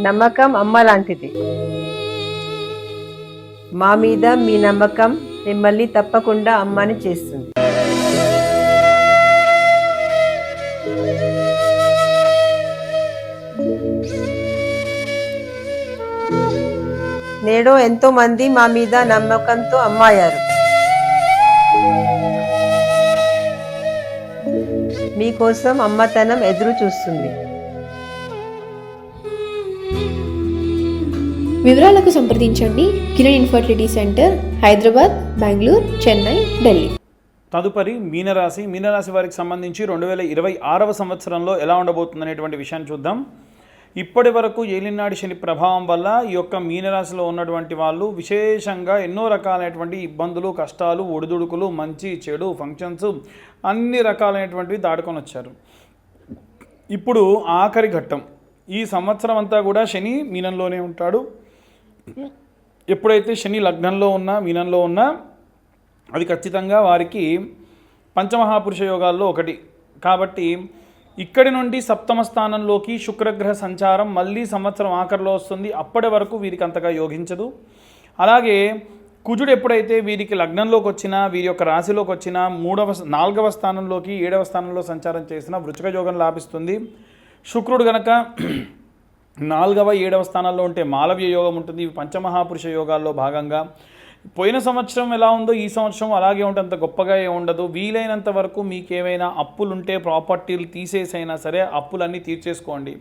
నమ్మకం అమ్మ లాంటిది. మా మీద మీ నమ్మకం మిమ్మల్ని తప్పకుండా అమ్మని చేస్తుంది. నేడు ఎంతో మంది మా మీద నమ్మకంతో అమ్మాయారు. మీకోసం అమ్మతనం ఎదురు చూస్తుంది. వివరాలకు సంప్రదించండి కిరణ్ ఇన్ఫర్టిలిటీ సెంటర్, హైదరాబాద్, బెంగళూరు, చెన్నై, ఢిల్లీ. తదుపరి మీనరాశి వారికి సంబంధించి 2026వ సంవత్సరంలో ఎలా ఉండబోతుందనేటువంటి విషయాన్ని చూద్దాం. ఇప్పటి వరకు ఏలినాటి శని ప్రభావం వల్ల ఈ యొక్క మీనరాశిలో ఉన్నటువంటి వాళ్ళు విశేషంగా ఎన్నో రకాలైనటువంటి ఇబ్బందులు, కష్టాలు, ఒడిదుడుకులు, మంచి చెడు ఫంక్షన్స్ అన్ని రకాలైనటువంటివి దాటుకొని వచ్చారు. ఇప్పుడు ఆఖరి ఘట్టం. ఈ సంవత్సరం అంతా కూడా శని మీనంలోనే ఉంటాడు. ఎప్పుడైతే శని లగ్నంలో ఉన్నా మీనంలో ఉన్నా అది ఖచ్చితంగా వారికి పంచమహాపురుష యోగాల్లో ఒకటి. కాబట్టి ఇక్కడి నుండి సప్తమ స్థానంలోకి శుక్రగ్రహ సంచారం మళ్ళీ సంవత్సరం ఆఖరిలో వస్తుంది. అప్పటి వరకు వీరికి అంతగా యోగించదు. అలాగే కుజుడు ఎప్పుడైతే వీరికి లగ్నంలోకి వచ్చినా, వీరి యొక్క రాశిలోకి వచ్చినా 4వ స్థానంలోకి 7వ స్థానంలో సంచారం చేసినా వృశ్చిక యోగం లాభిస్తుంది. శుక్రుడు గనక 4వ 7వ స్థానాల్లో ఉంటే మాలవ్య యోగం ఉంటుంది. ఇవి పంచమహాపురుష యోగాల్లో భాగంగా. పోయిన సంవత్సరం ఎలా ఉందో ఈ సంవత్సరం అలాగే ఉంటే అంత గొప్పగా ఉండదు. వీలైనంత వరకు మీకు ఏమైనా అప్పులుంటే ప్రాపర్టీలు తీసేసైనా సరే అప్పులన్నీ తీర్చేసుకోండి.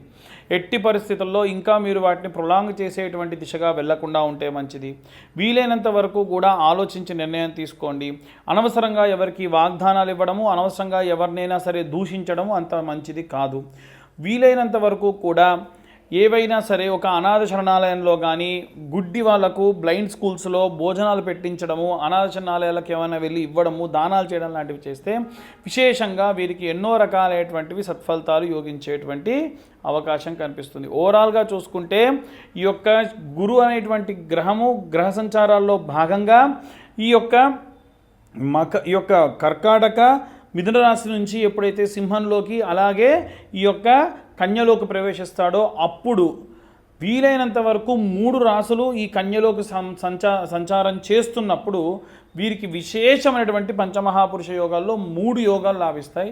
ఎట్టి పరిస్థితుల్లో ఇంకా మీరు వాటిని ప్రొలాంగ్ చేసేటువంటి దిశగా వెళ్లకుండా ఉంటే మంచిది. వీలైనంత వరకు కూడా ఆలోచించి నిర్ణయం తీసుకోండి. అనవసరంగా ఎవరికి వాగ్దానాలు ఇవ్వడము, అనవసరంగా ఎవరినైనా సరే దూషించడము అంత మంచిది కాదు. వీలైనంత వరకు కూడా ఏవైనా సరే ఒక అనాథ శరణాలయంలో కానీ, గుడ్డి వాళ్లకు బ్లైండ్ స్కూల్స్లో భోజనాలు పెట్టించడము, అనాథ శరణాలయాలకు ఏమైనా వెళ్ళి ఇవ్వడము, దానాలు చేయడం లాంటివి చేస్తే విశేషంగా వీరికి ఎన్నో రకాలైనటువంటివి సత్ఫలితాలు యోగించేటువంటి అవకాశం కనిపిస్తుంది. ఓవరాల్గా చూసుకుంటే ఈ యొక్క గురు అనేటువంటి గ్రహము గ్రహ సంచారాల్లో భాగంగా ఈ యొక్క కర్కాటక మిథున రాశి నుంచి ఎప్పుడైతే సింహంలోకి అలాగే ఈ యొక్క కన్యలోకి ప్రవేశిస్తాడో అప్పుడు వీలైనంత వరకు 3 రాసులు ఈ కన్యలోకి సంచారం చేస్తున్నప్పుడు వీరికి విశేషమైనటువంటి పంచమహాపురుష యోగాల్లో 3 యోగాలు లాభిస్తాయి.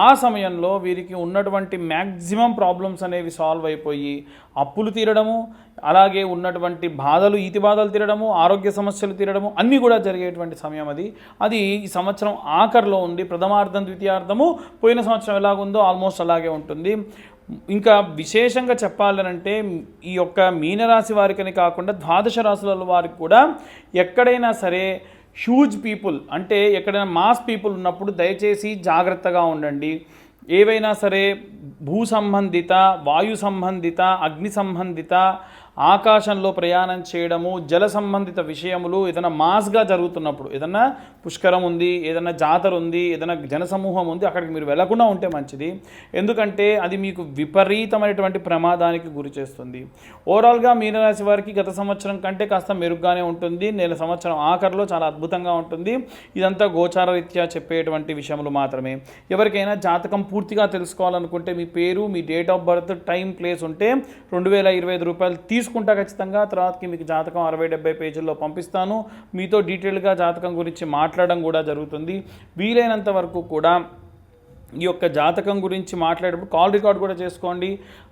ఆ సమయంలో వీరికి ఉన్నటువంటి మ్యాక్సిమం ప్రాబ్లమ్స్ అనేవి సాల్వ్ అయిపోయి అప్పులు తీరడము, అలాగే ఉన్నటువంటి బాధలు, ఈతి బాధలు తీరడము, ఆరోగ్య సమస్యలు తీరడము అన్నీ కూడా జరిగేటువంటి సమయం అది ఈ సంవత్సరం ఆఖరిలో ఉంది. ప్రథమార్థం ద్వితీయార్థము పోయిన సంవత్సరం ఎలాగుందో ఆల్మోస్ట్ అలాగే ఉంటుంది. ఇంకా విశేషంగా చెప్పాలనంటే ఈ యొక్క మీనరాశి వారికని కాకుండా ద్వాదశ రాశుల వారికి కూడా ఎక్కడైనా సరే హ్యూజ్ పీపుల్ అంటే ఎక్కడైనా మాస్ పీపుల్ ఉన్నప్పుడు దయచేసి జాగ్రత్తగా ఉండండి. ఏవైనా సరే భూ సంబంధిత, వాయు సంబంధిత, అగ్ని సంబంధిత, ఆకాశంలో ప్రయాణం చేయడము, జల సంబంధిత విషయములు ఏదైనా మాస్గా జరుగుతున్నప్పుడు, ఏదైనా పుష్కరం ఉంది, ఏదైనా జాతర ఉంది, ఏదైనా జనసమూహం ఉంది, అక్కడికి మీరు వెళ్లకుండా ఉంటే మంచిది. ఎందుకంటే అది మీకు విపరీతమైనటువంటి ప్రమాదానికి గురి చేస్తుంది. ఓవరాల్గా మీనరాశి వారికి గత సంవత్సరం కంటే కాస్త మెరుగ్గానే ఉంటుంది. నెల సంవత్సరం ఆఖరిలో చాలా అద్భుతంగా ఉంటుంది. ఇదంతా గోచార రీత్యా చెప్పేటువంటి విషయములు మాత్రమే. ఎవరికైనా జాతకం పూర్తిగా తెలుసుకోవాలనుకుంటే మీ పేరు, మీ date of birth, time, place ఉంటే 2025 రూపాయలు తీసుకుంటా ఖచ్చితంగా. తర్వాతకి మీకు జాతకం 60-70 పేజీల్లో పంపిస్తాను. మీతో డీటెయిల్గా జాతకం గురించి మాట్లాడడం కూడా జరుగుతుంది. వీలైనంత వరకు కూడా ఈ యొక్క జాతకం గురించి మాట్లాడేటప్పుడు కాల్ రికార్డ్ కూడా చేసుకోండి.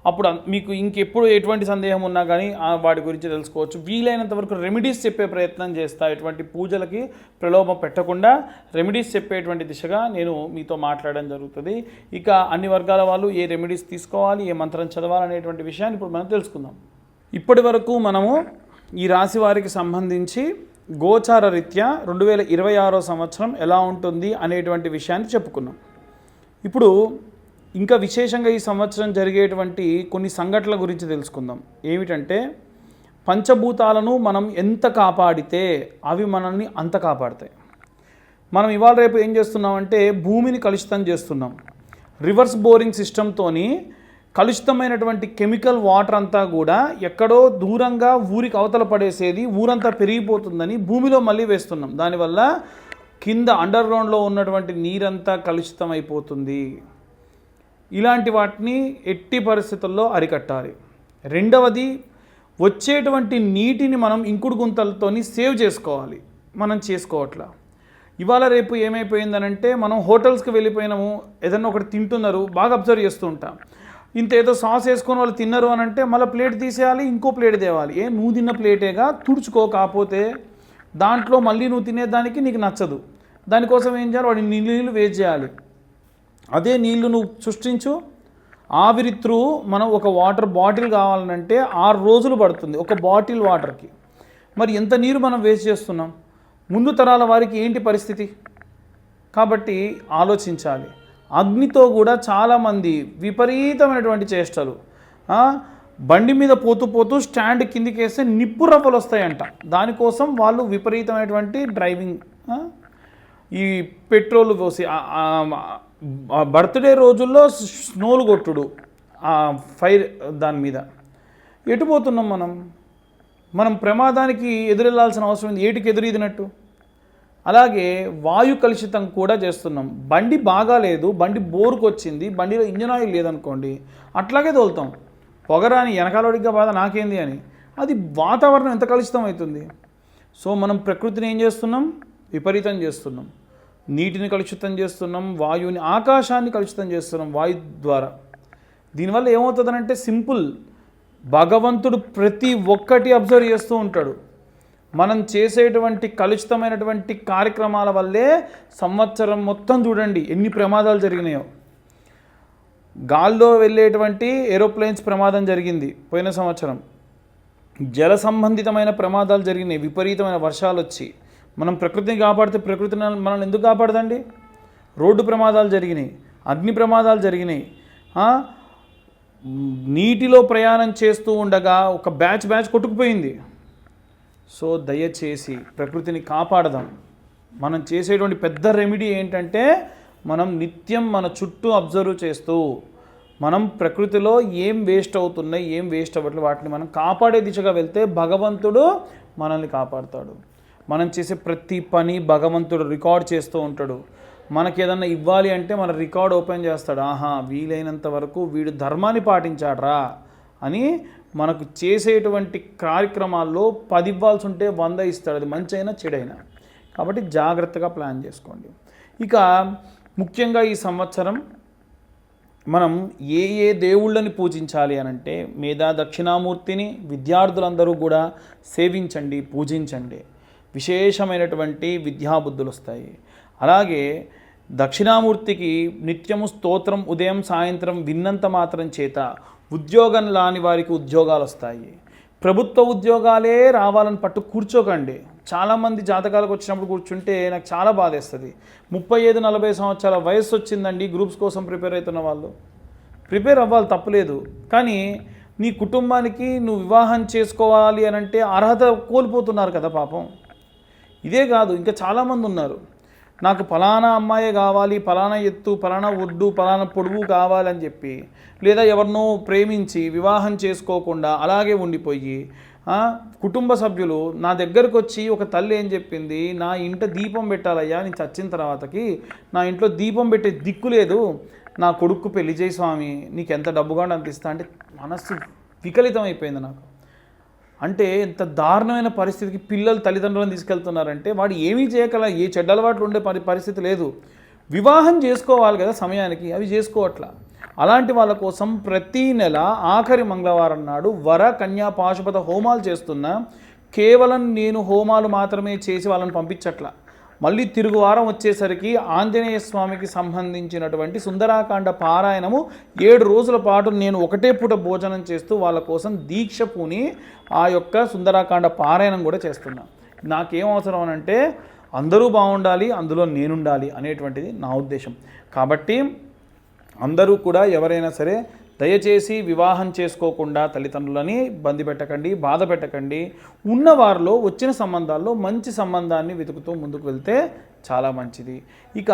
అప్పుడు మీకు ఇంకెప్పుడు ఎటువంటి సందేహం ఉన్నా కానీ వాటి గురించి తెలుసుకోవచ్చు. వీలైనంత వరకు రెమెడీస్ చెప్పే ప్రయత్నం చేస్తా. ఎటువంటి పూజలకి ప్రలోభం పెట్టకుండా రెమెడీస్ చెప్పేటువంటి దిశగా నేను మీతో మాట్లాడడం జరుగుతుంది. ఇక అన్ని వర్గాల వాళ్ళు ఏ రెమెడీస్ తీసుకోవాలి, ఏ మంత్రం చదవాలనేటువంటి విషయాన్ని ఇప్పుడు మనం తెలుసుకుందాం. ఇప్పటి వరకు మనము ఈ రాశి వారికి సంబంధించి గోచార రీత్యా 2026 సంవత్సరం ఎలా ఉంటుంది అనేటువంటి విషయాన్ని చెప్పుకున్నాం. ఇప్పుడు ఇంకా విశేషంగా ఈ సంవత్సరం జరిగేటువంటి కొన్ని సంఘటనల గురించి తెలుసుకుందాం. ఏమిటంటే పంచభూతాలను మనం ఎంత కాపాడితే అవి మనల్ని అంత కాపాడతాయి. మనం ఇవాళ రేపు ఏం చేస్తున్నామంటే భూమిని కలుషితం చేస్తున్నాం. రివర్స్ బోరింగ్ సిస్టంతోని కలుషితమైనటువంటి కెమికల్ వాటర్ అంతా కూడా ఎక్కడో దూరంగా ఊరికి అవతల పడేసేది, ఊరంతా పెరిగిపోతుందని భూమిలో మళ్ళీ వేస్తున్నాం. దానివల్ల కింద అండర్ గ్రౌండ్లో ఉన్నటువంటి నీరంతా కలుషితం అయిపోతుంది. ఇలాంటి వాటిని ఎట్టి పరిస్థితుల్లో అరికట్టాలి. రెండవది, వచ్చేటువంటి నీటిని మనం ఇంకుడు గుంతలతోని సేవ్ చేసుకోవాలి. మనం చేసుకోవట్లా. ఇవాళ రేపు ఏమైపోయిందనంటే, మనం హోటల్స్కి వెళ్ళిపోయినాము, ఏదన్నా ఒకటి తింటున్నారు, బాగా అబ్జర్వ్ చేస్తూ ఉంటాం. ఇంత ఏదో సాస్ వేసుకొని వాళ్ళు తిన్నారు అని అంటే మళ్ళీ ప్లేట్ తీసేయాలి, ఇంకో ప్లేట్ తేవాలి. నువ్వు తిన్న ప్లేటేగా, తుడుచుకో. కాకపోతే దాంట్లో మళ్ళీ నువ్వు తినేదానికి నీకు నచ్చదు. దానికోసం ఏం చేయాలి, వాడి నీళ్ళు వేస్ట్ చేయాలి. అదే నీళ్లు నువ్వు సృష్టించు. ఆవిరి త్రూ మనం ఒక వాటర్ బాటిల్ కావాలంటే 6 రోజులు పడుతుంది ఒక బాటిల్ వాటర్కి. మరి ఎంత నీరు మనం వేస్ట్ చేస్తున్నాం? ముందు తరాల వారికి ఏంటి పరిస్థితి? కాబట్టి ఆలోచించాలి. అగ్నితో కూడా చాలామంది విపరీతమైనటువంటి చేష్టలు. బండి మీద పోతూ పోతూ స్టాండ్ కిందికి వేస్తే నిప్పు రవ్వలు వస్తాయంట. దానికోసం వాళ్ళు విపరీతమైనటువంటి డ్రైవింగ్, ఈ పెట్రోల్ పోసి బర్త్డే రోజుల్లో స్నోలు కొట్టుడు, ఫైర్ దాని మీద. ఎటుపోతున్నాం మనం ప్రమాదానికి ఎదురెళ్లాల్సిన అవసరం ఉంది. ఏటికి ఎదురీదినట్టు. అలాగే వాయు కలుషితం కూడా చేస్తున్నాం. బండి బాగాలేదు, బండి బోరుకు వచ్చింది, బండిలో ఇంజన్ ఆయిల్ లేదనుకోండి, అట్లాగే తోలుతాం. పొగరాని వెనకాలడిగా బాధ నాకేంది అని. అది వాతావరణం ఎంత కలుషితం అవుతుంది. సో మనం ప్రకృతిని ఏం చేస్తున్నాం? విపరీతం చేస్తున్నాం. నీటిని కలుషితం చేస్తున్నాం, వాయువుని, ఆకాశాన్ని కలుషితం చేస్తున్నాం వాయు ద్వారా. దీనివల్ల ఏమవుతుందనంటే సింపుల్, భగవంతుడు ప్రతి ఒక్కటి అబ్జర్వ్ చేస్తూ ఉంటాడు. మనం చేసేటువంటి కలుషితమైనటువంటి కార్యక్రమాల వల్లే సంవత్సరం మొత్తం చూడండి ఎన్ని ప్రమాదాలు జరిగినాయో. గాల్లో వెళ్ళేటువంటి ఏరోప్లేన్స్ ప్రమాదం జరిగింది పోయిన సంవత్సరం. జల సంబంధితమైన ప్రమాదాలు జరిగినాయి, విపరీతమైన వర్షాలు వచ్చి. మనం ప్రకృతిని కాపాడితే ప్రకృతి మనల్ని ఎందుకు కాపాడదండి? రోడ్డు ప్రమాదాలు జరిగినాయి, అగ్ని ప్రమాదాలు జరిగినాయి. నీటిలో ప్రయాణం చేస్తూ ఉండగా ఒక బ్యాచ్ కొట్టుకుపోయింది. సో దయచేసి ప్రకృతిని కాపాడదాం. మనం చేసేటువంటి పెద్ద రెమెడీ ఏంటంటే, మనం నిత్యం మన చుట్టూ అబ్జర్వ్ చేస్తూ మనం ప్రకృతిలో ఏం వేస్ట్ అవుతున్నాయి, ఏం వేస్ట్ అవ్వట్లేదు, వాటిని మనం కాపాడే దిశగా వెళ్తే భగవంతుడు మనల్ని కాపాడుతాడు. మనం చేసే ప్రతి పని భగవంతుడు రికార్డ్ చేస్తూ ఉంటాడు. మనకి ఏదన్నా ఇవ్వాలి అంటే మన రికార్డ్ ఓపెన్ చేస్తాడు. వీలైనంత వరకు వీడు ధర్మాన్ని పాటించాడ్రా అని. మనకు చేసేటువంటి కార్యక్రమాల్లో 10 ఇవ్వాల్సి ఉంటే 100 ఇస్తాడు, అది మంచి అయినా చెడైనా. కాబట్టి జాగ్రత్తగా ప్లాన్ చేసుకోండి. ఇక ముఖ్యంగా ఈ సంవత్సరం మనం ఏ దేవుళ్ళని పూజించాలి అనంటే, మేధా దక్షిణామూర్తిని విద్యార్థులందరూ కూడా సేవించండి, పూజించండి. విశేషమైనటువంటి విద్యాబుద్ధులు వస్తాయి. అలాగే దక్షిణామూర్తికి నిత్యము స్తోత్రం ఉదయం సాయంత్రం విన్నంత మాత్రం చేత ఉద్యోగం లాని వారికి ఉద్యోగాలు వస్తాయి. ప్రభుత్వ ఉద్యోగాలే రావాలని పట్టు కూర్చోకండి. చాలామంది జాతకాలకు వచ్చినప్పుడు కూర్చుంటే నాకు చాలా బాధేస్తుంది. 35-40 సంవత్సరాల వయసు వచ్చిందండి, గ్రూప్స్ కోసం ప్రిపేర్ అవుతున్న వాళ్ళు. ప్రిపేర్ అవ్వాలి, తప్పులేదు. కానీ నీ కుటుంబానికి నువ్వు వివాహం చేసుకోవాలి అనంటే అర్హత కోల్పోతున్నారు కదా పాపం. ఇదే కాదు, ఇంకా చాలామంది ఉన్నారు. నాకు ఫలానా అమ్మాయే కావాలి, ఫలానా ఎత్తు, ఫలానా ఒడ్డు, ఫలానా పొడుగు కావాలని చెప్పి, లేదా ఎవరినో ప్రేమించి వివాహం చేసుకోకుండా అలాగే ఉండిపోయి, కుటుంబ సభ్యులు నా దగ్గరకు వచ్చి ఒక తల్లి ఏం చెప్పింది, నా ఇంట దీపం పెట్టాలయ్యా, నేను చచ్చిన తర్వాతకి నా ఇంట్లో దీపం పెట్టే దిక్కు లేదు, నా కొడుకు పెళ్లి చేయి స్వామి, నీకు ఎంత డబ్బుగా అందిస్తా అంటే మనస్సు వికలితం అయిపోయింది నాకు. అంటే ఎంత దారుణమైన పరిస్థితికి పిల్లలు తల్లిదండ్రులను తీసుకెళ్తున్నారంటే, వాడు ఏమీ చేయగల, ఏ చెడ్డ అలవాట్లు ఉండే పరిస్థితి లేదు. వివాహం చేసుకోవాలి కదా సమయానికి, అవి చేసుకోవట్లా. అలాంటి వాళ్ళ కోసం ప్రతీ నెల ఆఖరి మంగళవారం నాడు వర కన్యా పాశుపత హోమాలు చేస్తున్నా. కేవలం నేను హోమాలు మాత్రమే చేసి వాళ్ళని పంపించట్లా. మళ్ళీ తిరుగు వారం వచ్చేసరికి ఆంజనేయ స్వామికి సంబంధించినటువంటి సుందరాకాండ పారాయణము 7 రోజుల పాటు నేను ఒకటే పూట భోజనం చేస్తూ వాళ్ళ కోసం దీక్ష పూని ఆ యొక్క సుందరాకాండ పారాయణం కూడా చేస్తున్నా. నాకేం అవసరం అనంటే అందరూ బాగుండాలి, అందులో నేనుండాలి అనేటువంటిది నా ఉద్దేశం. కాబట్టి అందరూ కూడా ఎవరైనా సరే దయచేసి వివాహం చేసుకోకుండా తల్లిదండ్రులని ఇబ్బంది పెట్టకండి, బాధ పెట్టకండి. ఉన్నవారిలో వచ్చిన సంబంధాల్లో మంచి సంబంధాన్ని వెతుకుతూ ముందుకు వెళ్తే చాలా మంచిది. ఇక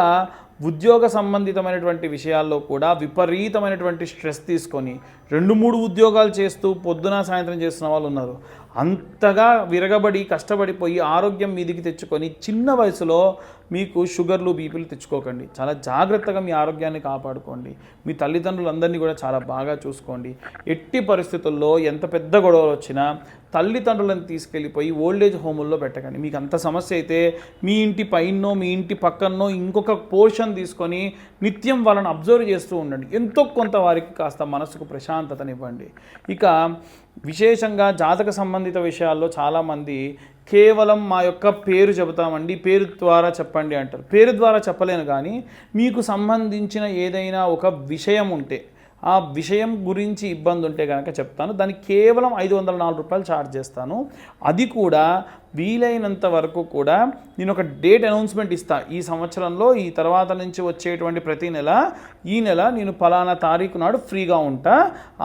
ఉద్యోగ సంబంధితమైనటువంటి విషయాల్లో కూడా విపరీతమైనటువంటి స్ట్రెస్ తీసుకొని 2-3 ఉద్యోగాలు చేస్తూ పొద్దున సాయంత్రం చేస్తున్న వాళ్ళు ఉన్నారు. అంతగా విరగబడి కష్టపడిపోయి ఆరోగ్యం మీదికి తెచ్చుకొని చిన్న వయసులో మీకు షుగర్లు బీపీలు తెచ్చుకోకండి. చాలా జాగ్రత్తగా మీ ఆరోగ్యాన్ని కాపాడుకోండి. మీ తల్లిదండ్రులందరినీ కూడా చాలా బాగా చూసుకోండి. ఎట్టి పరిస్థితుల్లో ఎంత పెద్ద గొడవలు వచ్చినా తల్లిదండ్రులను తీసుకెళ్ళిపోయి ఓల్డేజ్ హోముల్లో పెట్టకండి. మీకు అంత సమస్య అయితే మీ ఇంటి పైనో మీ ఇంటి పక్కనో ఇంకొక పోర్షన్ తీసుకొని నిత్యం వాళ్ళని అబ్జర్వ్ చేస్తూ ఉండండి. ఎంతో కొంత వారికి కాస్త మనసుకు ప్రశాంతతనివ్వండి. ఇక విశేషంగా జాతక సంబంధిత విషయాల్లో చాలామంది కేవలం మా యొక్క పేరు చెబుతామండి, పేరు ద్వారా చెప్పండి అంటారు. పేరు ద్వారా చెప్పలేను, కానీ మీకు సంబంధించిన ఏదైనా ఒక విషయం ఉంటే, ఆ విషయం గురించి ఇబ్బంది ఉంటే కనుక చెప్తాను. దానికి కేవలం 504 రూపాయలు ఛార్జ్ చేస్తాను. అది కూడా వీలైనంత వరకు కూడా నేను ఒక డేట్ అనౌన్స్మెంట్ ఇస్తాను. ఈ సంవత్సరంలో ఈ తర్వాత నుంచి వచ్చేటువంటి ప్రతి నెల ఈ నెల నేను ఫలానా తారీఖు నాడు ఫ్రీగా ఉంటా,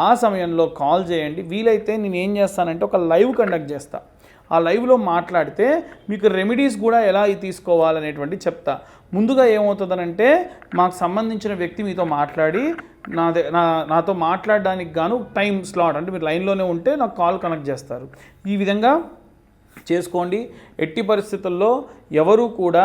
ఆ సమయంలో కాల్ చేయండి. వీలైతే నేను ఏం చేస్తానంటే ఒక లైవ్ కండక్ట్ చేస్తాను. ఆ లైవ్లో మాట్లాడితే మీకు రెమెడీస్ కూడా ఎలా తీసుకోవాలనేటువంటి చెప్తా. ముందుగా ఏమవుతుందనంటే మాకు సంబంధించిన వ్యక్తి మీతో మాట్లాడి నాతో మాట్లాడడానికి గాను టైం స్లాట్, అంటే మీరు లైన్లోనే ఉంటే నాకు కాల్ కనెక్ట్ చేస్తారు. ఈ విధంగా చేసుకోండి. ఎట్టి పరిస్థితుల్లో ఎవరు కూడా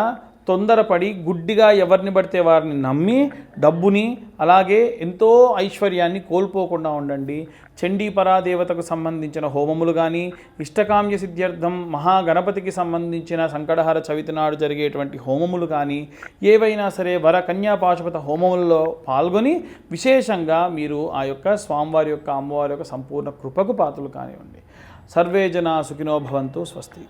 తొందరపడి గుడ్డిగా ఎవరిని పడితే వారిని నమ్మి డబ్బుని అలాగే ఎంతో ఐశ్వర్యాన్ని కోల్పోకుండా ఉండండి. చండీ పరాదేవతకు సంబంధించిన హోమములు కానీ, ఇష్టకామ్య సిద్ధ్యర్థం మహాగణపతికి సంబంధించిన సంకటహర చవితి నాడు జరిగేటువంటి హోమములు కానీ, ఏవైనా సరే వర కన్యా పాశుపత హోమములలో పాల్గొని విశేషంగా మీరు ఆ యొక్క స్వామివారి యొక్క అమ్మవారి యొక్క సంపూర్ణ కృపకు పాత్రలు కానివ్వండి. సర్వే జనా సుఖినో భవంతు. స్వస్తి.